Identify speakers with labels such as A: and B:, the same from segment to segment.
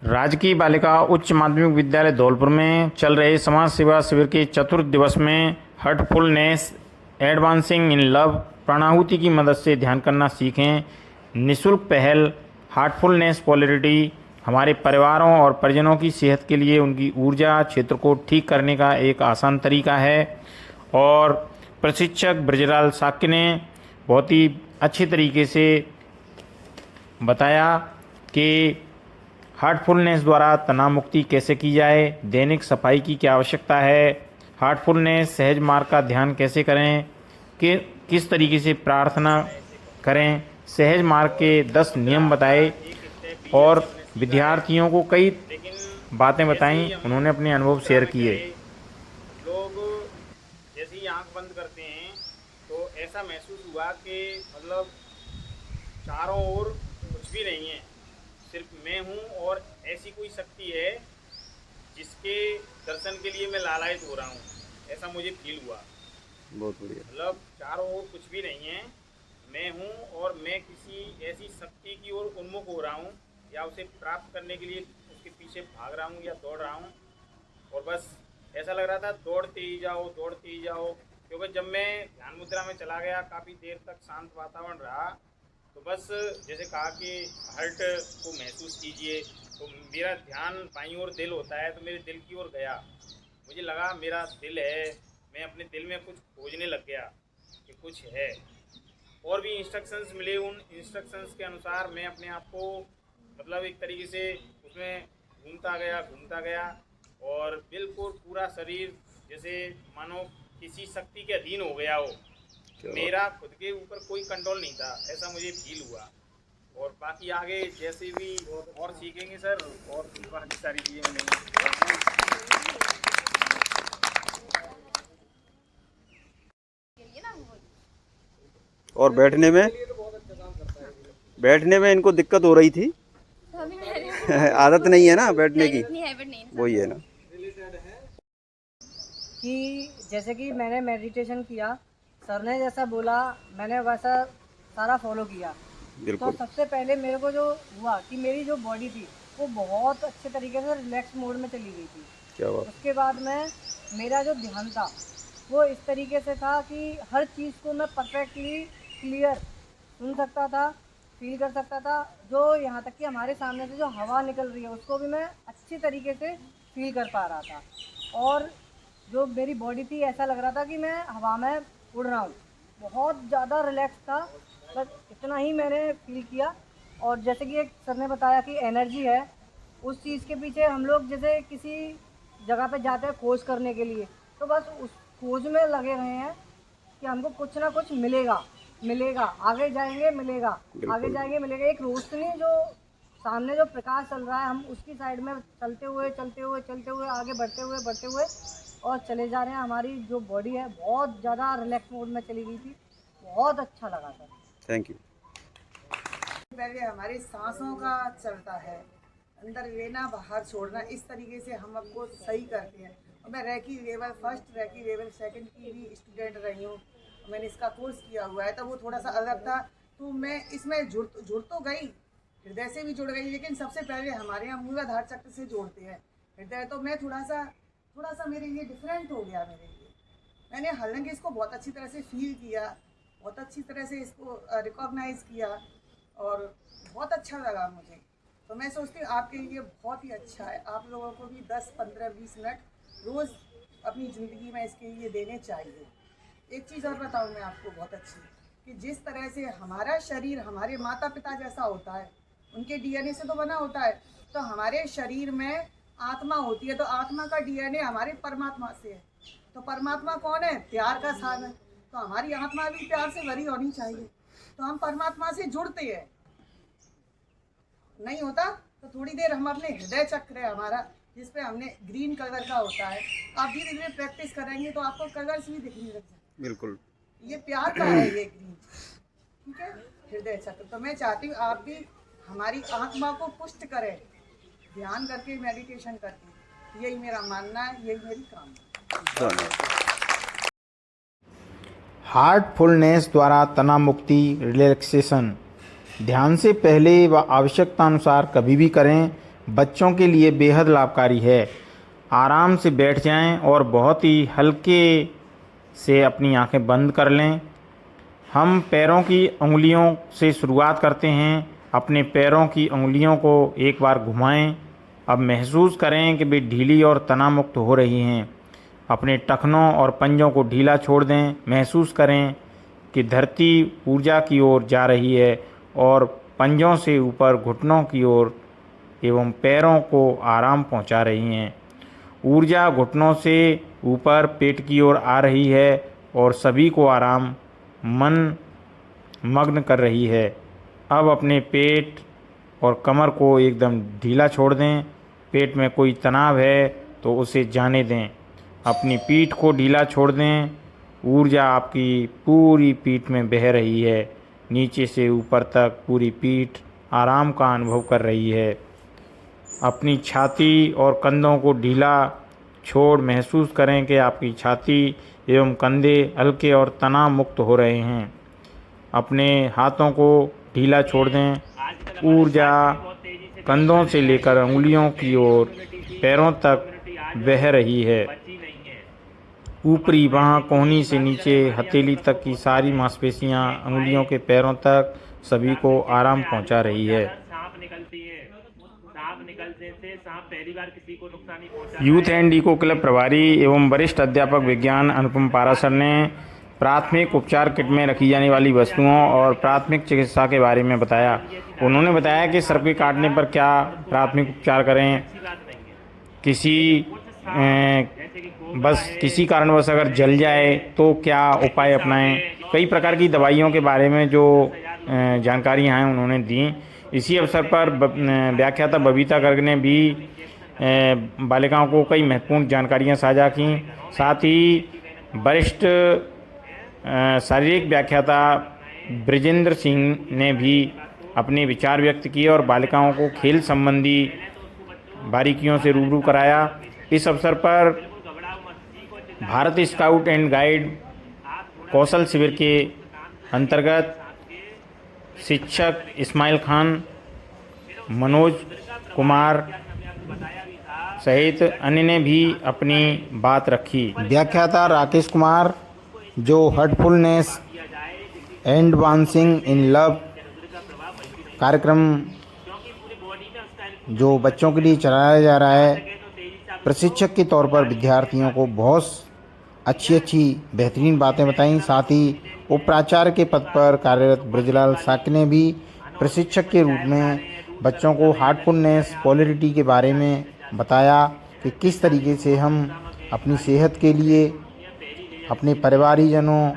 A: राजकीय बालिका उच्च माध्यमिक विद्यालय धौलपुर में चल रहे समाज सेवा शिविर के चतुर्थ दिवस में हार्टफुलनेस एडवांसिंग इन लव प्राणाहुति की मदद से ध्यान करना सीखें। निःशुल्क पहल हार्टफुलनेस पोलैरिटी हमारे परिवारों और परिजनों की सेहत के लिए उनकी ऊर्जा क्षेत्र को ठीक करने का एक आसान तरीका है। और प्रशिक्षक ब्रजलाल साक्य ने बहुत ही अच्छी तरीके से बताया कि हार्टफुलनेस द्वारा तनाव मुक्ति कैसे की जाए, दैनिक सफाई की क्या आवश्यकता है, हार्टफुलनेस सहज मार्ग का ध्यान कैसे करें, कि किस तरीके से प्रार्थना करें, सहज मार्ग के 10 नियम बताए और विद्यार्थियों को कई बातें बताई। उन्होंने अपने अनुभव शेयर किए।
B: लोग जैसे ही आंख बंद करते हैं तो ऐसा महसूस हुआ कि मतलब चारों ओर कुछ भी नहीं है, सिर्फ मैं हूँ और ऐसी कोई शक्ति है जिसके दर्शन के लिए मैं लालायित हो रहा हूँ, ऐसा मुझे फील हुआ।
C: बहुत बढ़िया।
B: मतलब चारों ओर कुछ भी नहीं है, मैं हूँ और मैं किसी ऐसी शक्ति की ओर उन्मुख हो रहा हूँ या उसे प्राप्त करने के लिए उसके पीछे भाग रहा हूँ या दौड़ रहा हूँ। और बस ऐसा लग रहा था दौड़ते ही जाओ दौड़ते ही जाओ, क्योंकि जब मैं ध्यान मुद्रा में चला गया, काफ़ी देर तक शांत वातावरण रहा, तो बस जैसे कहा कि हार्ट को महसूस कीजिए, तो मेरा ध्यान बाईं ओर दिल होता है, तो मेरे दिल की ओर गया। मुझे लगा मेरा दिल है, मैं अपने दिल में कुछ खोजने लग गया कि कुछ है। और भी इंस्ट्रक्शंस मिले, उन इंस्ट्रक्शंस के अनुसार मैं अपने आप को मतलब एक तरीके से उसमें घूमता गया और बिल्कुल पूरा शरीर जैसे मानो किसी शक्ति के अधीन हो गया हो। मेरा खुद के ऊपर कोई कंट्रोल नहीं था, ऐसा मुझे फील हुआ। और बाकी आगे जैसे भी और सीखेंगे सर, और बाकी सारी चीज़ें मिलेंगी।
C: और बैठने में इनको दिक्कत हो रही थी। आदत नहीं है ना बैठने की, वही है ना
D: कि जैसे कि मैंने मेडिटेशन किया, सर ने जैसा बोला मैंने वैसा सारा फॉलो किया। तो
C: बिल्कुल।
D: सबसे पहले मेरे को जो हुआ कि मेरी जो बॉडी थी वो बहुत अच्छे तरीके से रिलैक्स मोड में चली गई थी।
C: क्या बात।
D: उसके बाद में मेरा जो ध्यान था वो इस तरीके से था कि हर चीज़ को मैं परफेक्टली क्लियर सुन सकता था, फील कर सकता था। जो यहाँ तक कि हमारे सामने से जो हवा निकल रही है उसको भी मैं अच्छी तरीके से फील कर पा रहा था। और जो मेरी बॉडी थी ऐसा लग रहा था कि मैं हवा में उड़ रहा हूँ, बहुत ज़्यादा रिलैक्स था। बस इतना ही मैंने फील किया। और जैसे कि एक सर ने बताया कि एनर्जी है, उस चीज़ के पीछे हम लोग जैसे किसी जगह पे जाते हैं खोज करने के लिए, तो बस उस खोज में लगे रहे हैं कि हमको कुछ ना कुछ मिलेगा, आगे जाएंगे मिलेगा, आगे जाएंगे मिलेगा। एक रोशनी जो सामने जो प्रकाश चल रहा है, हम उसकी साइड में चलते हुए आगे बढ़ते हुए और चले जा रहे हैं। हमारी जो बॉडी है बहुत ज़्यादा रिलैक्स मोड में चली गई थी, बहुत अच्छा लगा सर।
C: Thank you.
E: पहले हमारी सांसों का चलता है, अंदर लेना बाहर छोड़ना, इस तरीके से हम आपको सही करते हैं। और मैं recce level first, recce level second की भी स्टूडेंट रही हूँ। मैंने इसका कोर्स किया हुआ है, तो वो थोड़ा सा अलग था, तो मैं इसमें जुड़ तो गई, हृदय से भी जुड़ गई, लेकिन सबसे पहले हमारे यहाँ मूलाधार चक्र से जोड़ते हैं हृदय। तो मैं थोड़ा सा मेरे लिए डिफरेंट हो गया मेरे लिए। मैंने हालांकि इसको बहुत अच्छी तरह से फील किया, बहुत अच्छी तरह से इसको रिकॉग्नाइज़ किया और बहुत अच्छा लगा मुझे। तो मैं सोचती हूँ आपके लिए बहुत ही अच्छा है, आप लोगों को भी 10, 15, 20 मिनट रोज़ अपनी ज़िंदगी में इसके लिए देने चाहिए। एक चीज़ और बताऊँ मैं आपको बहुत अच्छी, कि जिस तरह से हमारा शरीर हमारे माता पिता जैसा होता है, उनके डीएनए से तो बना होता है, तो हमारे शरीर में आत्मा होती है, तो आत्मा का डीएनए हमारे परमात्मा से है। तो परमात्मा कौन है? प्यार का साधन। तो हमारी आत्मा भी प्यार से भरी होनी चाहिए, तो हम परमात्मा से जुड़ते हैं। नहीं होता तो थोड़ी देर हम अपने हृदय चक्र है हमारा, जिसपे हमने ग्रीन कलर का होता है, आप धीरे धीरे प्रैक्टिस करेंगे तो आपको कलर्स भी दिखने लग जाए।
C: बिल्कुल।
E: ये प्यार का है ये ग्रीन, ठीक है, हृदय चक्र। तो मैं चाहती हूँ आप भी हमारी आत्मा को पुष्ट करें, ध्यान करके, मेडिटेशन करके। यही मेरा मानना है, यही मेरी कामना है।
A: हार्टफुलनेस द्वारा तनाव मुक्ति रिलैक्सेशन ध्यान से पहले व आवश्यकता अनुसार कभी भी करें। बच्चों के लिए बेहद लाभकारी है। आराम से बैठ जाएं और बहुत ही हल्के से अपनी आंखें बंद कर लें। हम पैरों की उंगलियों से शुरुआत करते हैं। अपने पैरों की उंगलियों को एक बार घुमाएं। अब महसूस करें कि वे ढीली और तनाव मुक्त हो रही हैं। अपने टखनों और पंजों को ढीला छोड़ दें। महसूस करें कि धरती ऊर्जा की ओर जा रही है और पंजों से ऊपर घुटनों की ओर एवं पैरों को आराम पहुंचा रही हैं। ऊर्जा घुटनों से ऊपर पेट की ओर आ रही है और सभी को आराम मन मग्न कर रही है। अब अपने पेट और कमर को एकदम ढीला छोड़ दें। पेट में कोई तनाव है तो उसे जाने दें। अपनी पीठ को ढीला छोड़ दें। ऊर्जा आपकी पूरी पीठ में बह रही है। नीचे से ऊपर तक पूरी पीठ आराम का अनुभव कर रही है। अपनी छाती और कंधों को ढीला छोड़ महसूस करें कि आपकी छाती एवं कंधे हल्के और तनाव मुक्त हो रहे हैं। अपने हाथों को ढीला छोड़ दें। ऊर्जा कंधों से लेकर अंगुलियों की ओर पैरों तक बह रही है। ऊपरी बांह कोहनी से नीचे हथेली तक की सारी मांसपेशियां अंगुलियों के पैरों तक सभी को आराम पहुंचा रही है। यूथ एंड इको क्लब प्रभारी एवं वरिष्ठ अध्यापक विज्ञान अनुपम पाराशर ने प्राथमिक उपचार किट में रखी जाने वाली वस्तुओं और प्राथमिक चिकित्सा के बारे में बताया। उन्होंने बताया कि सर्प के काटने पर क्या प्राथमिक उपचार करें, किसी कारणवश अगर जल जाए तो क्या उपाय अपनाएं। कई प्रकार की दवाइयों के बारे में जो जानकारियां हैं उन्होंने दी। इसी अवसर पर व्याख्याता बबीता गर्ग ने भी बालिकाओं को कई महत्वपूर्ण जानकारियां साझा की। साथ ही वरिष्ठ शारीरिक व्याख्याता ब्रिजेंद्र सिंह ने भी अपने विचार व्यक्त किए और बालिकाओं को खेल संबंधी बारीकियों से रूबरू कराया। इस अवसर पर भारत स्काउट एंड गाइड कौशल शिविर के अंतर्गत शिक्षक इस्माइल खान, मनोज कुमार सहित अन्य ने भी अपनी बात रखी। व्याख्याता राकेश कुमार जो हर्टफुलनेस एडवांसिंग इन लव कार्यक्रम जो बच्चों के लिए चलाया जा रहा है, प्रशिक्षक के तौर पर विद्यार्थियों को बहुत अच्छी बेहतरीन बातें बताईं। साथ ही उपप्राचार्य के पद पर कार्यरत ब्रजलाल साक्य ने भी प्रशिक्षक के रूप में बच्चों को हार्टफुलनेस पोलैरिटी के बारे में बताया कि किस तरीके से हम अपनी सेहत के लिए अपने परिवारीजनों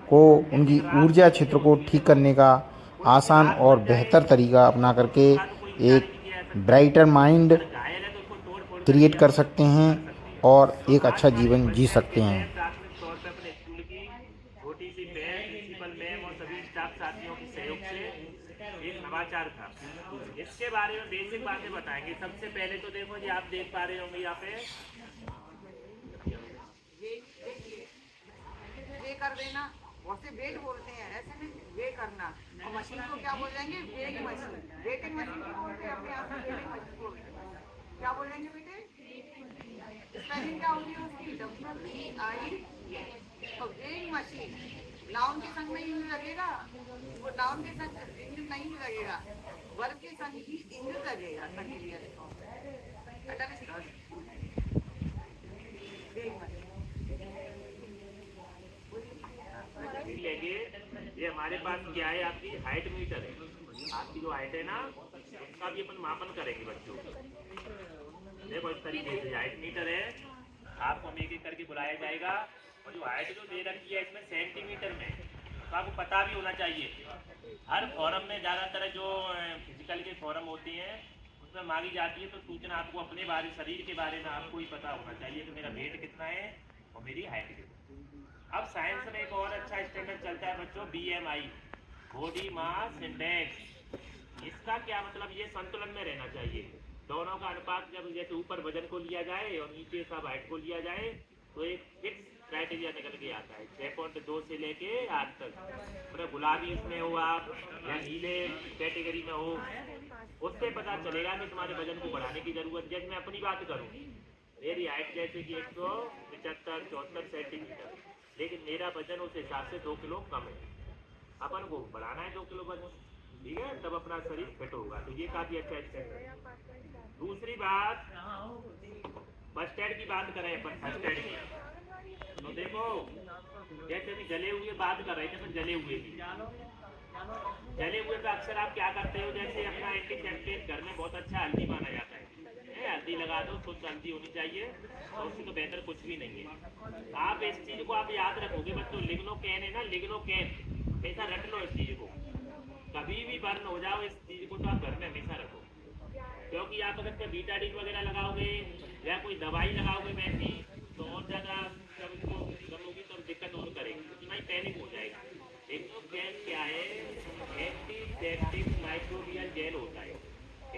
A: को उनकी ऊर्जा क्षेत्र को ठीक करने का आसान और बेहतर तरीका अपना करके एक ब्राइटर माइंड क्रिएट कर सकते हैं और एक अच्छा जीवन जी सकते हैं।
F: इसके बारे में बेसिक बातें बताएंगे। सबसे पहले तो देखो जी, आप देख पा रहे होंगे यहाँ पे
E: वे कर देना, बहुत से वेट बोलते हैं, ऐसे नहीं वे करना। और मशीन को क्या बोल जाएंगे? Waiting machine. वेटिंग मशीन को बोलते हैं अपने आप वेटिंग मशीन बोलते हैं। क्या बोलेंगे बेटे? स्पेलिंग क्या होगी उसकी? WEI। और वेटिंग मशीन नाउन के संग में यूज लगेगा, वो नाउन के संग इंग्लिश नहीं लगेगा, वर्ब के संग ही इंग्लिश लगेगा।
F: ये हमारे पास क्या है, आपकी हाइट मीटर है। आपकी जो हाइट है ना, उसका भी अपन मापन करेंगे बच्चों को। देखो इस तरीके से हाइट मीटर है, आपको हम एक एक करके बुलाया जाएगा। और जो हाइट जो दे रखी है इसमें सेंटीमीटर में, तो आपको पता भी होना चाहिए। हर फॉरम में ज़्यादातर जो फिजिकल के फॉरम होते हैं उसमें मांगी जाती है, तो सूचना आपको अपने बारे शरीर के बारे में आपको ही पता होना चाहिए कि मेरा वेट कितना है और मेरी हाइट कितनी। अब साइंस में एक और अच्छा स्टैंडर्ड चलता है बच्चों, BMI, बॉडी मास इंडेक्स। इसका क्या मतलब? ये संतुलन में रहना चाहिए। दोनों का अनुपात जब जैसे ऊपर वजन को लिया जाए और नीचे सब हाइट को लिया जाए तो एक फिक्स क्राइटेरिया निकल के आता है 6.2 से लेके 8 तक। मतलब गुलाबी उसमें हो आप या नीले कैटेगरी में हो, उससे पता चलेगा कि तुम्हारे वजन को बढ़ाने की जरूरत है। जैसे मैं अपनी बात करूँ, मेरी हाइट जैसे कि 175-74 सेंटीमीटर, लेकिन मेरा वजन उस हिसाब से 2 किलो कम है। अपन को बढ़ाना है 2 किलो वजन, ठीक है, तब अपना शरीर फिट होगा। तो ये काफी अच्छा स्टेप है। दूसरी बात, फर्स्ट एड की बात करें अपन, फर्स्ट एड की तो देखो, जैसे भी जले हुए बात कर रहे थे अपन, जले हुए का अक्सर आप क्या करते हो, जैसे अपना एंटीसेप्टिक घर में बहुत अच्छा हल्दी माना जाता है, हल्दी लगा दो, शुद्ध हल्दी होनी चाहिए, और उससे तो बेहतर कुछ भी नहीं है। आप इस चीज को आप याद रखोगे बच्चों, लिग्नोकैन है ना, लिग्नोकैन, हमेशा रट लो इस चीज को, कभी भी बर्न हो जाओ इस चीज को तो आप घर में हमेशा रखो, क्योंकि आप अगर बीटाडीन वगैरह लगाओगे या कोई दवाई लगाओगे वैसी, तो और ज़्यादा जब इसको कम होगी तो दिक्कत और करेगी, इतना पैनिक हो जाएगा। लिग्नोकैन क्या है, एंटीसेप्टिक माइक्रोबियल जेल होता है।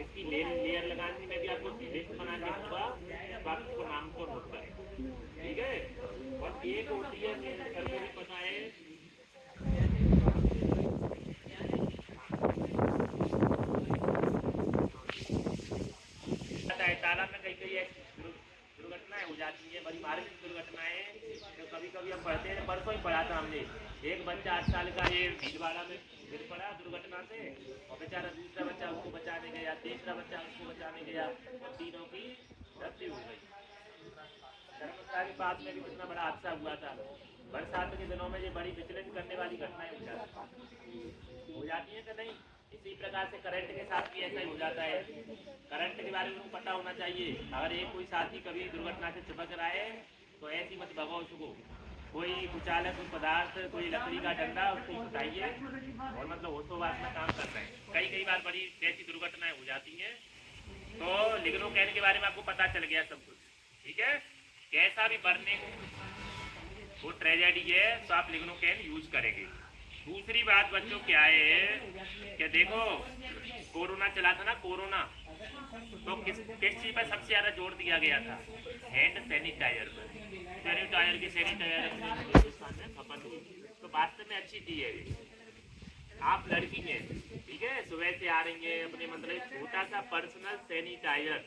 F: इसकी लेयर लगाने में भी आपको लिस्ट बना के दूंगा, तो आप इसको नाम को नोट करें, ठीक है। और एक होती है, सर को भी पता है, तालाब में कई कई दुर्घटनाएं हो जाती है, बड़ी मार्मिक दुर्घटनाएं। तो कभी कभी हम पढ़ते हैं, परसों ही पढ़ा था हमने, एक बच्चा 8 साल का ये भीलवाड़ा में गिर पड़ा दुर्घटना से, और बेचारा दूसरा बच्चा उसको बचाने गया, तीसरा बच्चा उसको बचाने गया, और तीनों की मृत्यु हो गई। धर्मशाला के पास में भी कितना बड़ा हादसा हुआ था। बरसात के दिनों में ये बड़ी विचलित करने वाली घटनाएं हो जाती है कि नहीं। इसी प्रकार से करंट के साथ भी ऐसा ही हो जाता है। करंट के बारे में पता होना चाहिए। अगर एक कोई साथी कभी दुर्घटना से चिपक रहा है तो ऐसी मत भगाओ उसको, कोई कुचालक पदार्थ, कोई लकड़ी का डंडा उसको उठाइए, और मतलब होशोवास में काम कर रहे हैं। कई बार बड़ी ऐसी दुर्घटनाएं हो जाती हैं। तो लिग्नोकैन के बारे में आपको पता चल गया सब कुछ, ठीक है। कैसा भी बढ़ने वो ट्रेजेडी है तो आप लिग्नोकैन यूज करेंगे। दूसरी बात बच्चों क्या है कि देखो, कोरोना चला था ना, कोरोना, तो किस चीज पर सबसे ज्यादा जोर दिया गया था, हैंड सैनिटाइजर पर। सैनिटाइजर की हिंदुस्तान में खपत हुई, तो वास्तव में अच्छी चीज है। आप लड़की हैं, ठीक है, सुबह से आ रही हैं अपने मतलब छोटा सा पर्सनल सैनिटाइजर